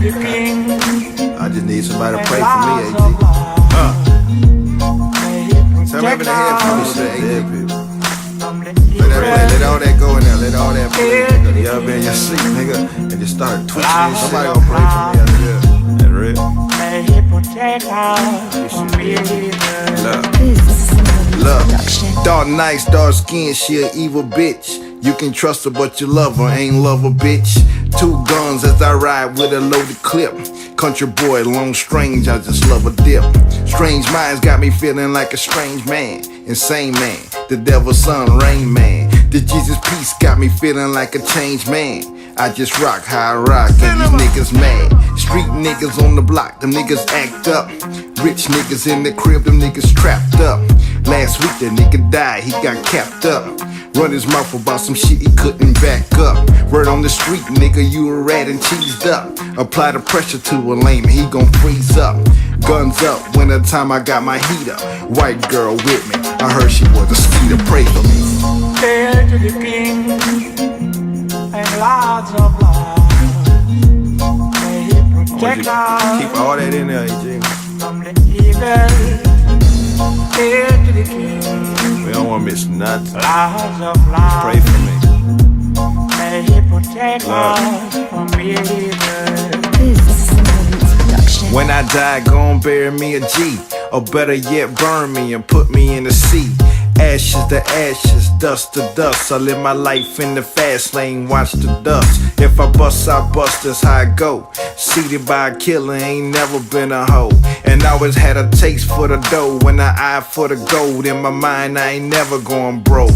I just need somebody to pray for me, AG. Tell me what the hell for me, shit, AG. Let all that go in there, let all that play, nigga. You ever been in your seat, nigga, and just start twitching and somebody gonna pray for me under here. That real? Look, dark nights, dark skin, she an evil bitch. You can trust her, but you love her, ain't love her, bitch. 2 guns as I ride with a loaded clip. Country boy, long strange, I just love a dip. Strange minds got me feeling like a strange man. Insane man, the devil's son, Rain Man. The Jesus peace got me feeling like a changed man. I just rock how I rock and these niggas mad. Street niggas on the block, them niggas act up. Rich niggas in the crib, them niggas trapped up. Last week that nigga died, he got capped up. Run his mouth about some shit he couldn't back up. Word on the street, nigga, you a rat and cheesed up. Apply the pressure to a lame, he gon' freeze up. Guns up, winter time I got my heat up. White girl with me, I heard she was a skeeter, pray for me. Hail to the king and lots of love. May he protect us Keep all that in there, AG. from the evil. Hail to the king, We don't wanna miss nothing. lots of love. Pray for me. May he protect us from evil. When I die, gon' bury me a G. Or better yet, burn me and put me in the sea. Ashes to ashes, dust to dust. I live my life in the fast lane, watch the dust. If I bust, I bust, that's how I go. Seated by a killer, ain't never been a hoe. And always had a taste for the dough. When I eye for the gold, in my mind, I ain't never going broke.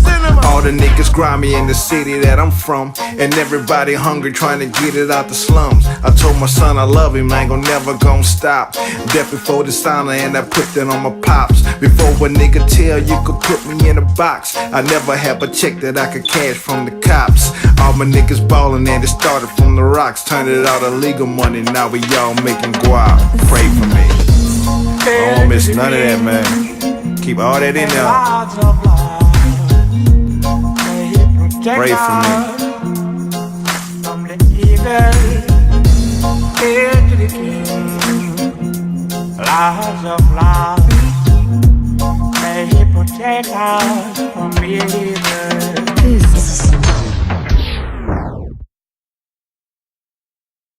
All the niggas grimy in the city that I'm from. And everybody hungry trying to get it out the slums. I told my son I love him, I ain't never gon' stop. Death before the signer, and I put that on my pops. Before a nigga tell you could put me in a box, I never have a check that I could cash from the cops. All my niggas ballin' and it started from the rocks. Turned it all to legal money, now we all making guap. Pray for me. I don't wanna miss none of that, man. Keep all that in there. Lots of love. May he protect Pray for me. us from the evil. Hail to the king, lots of love. May he protect us from evil.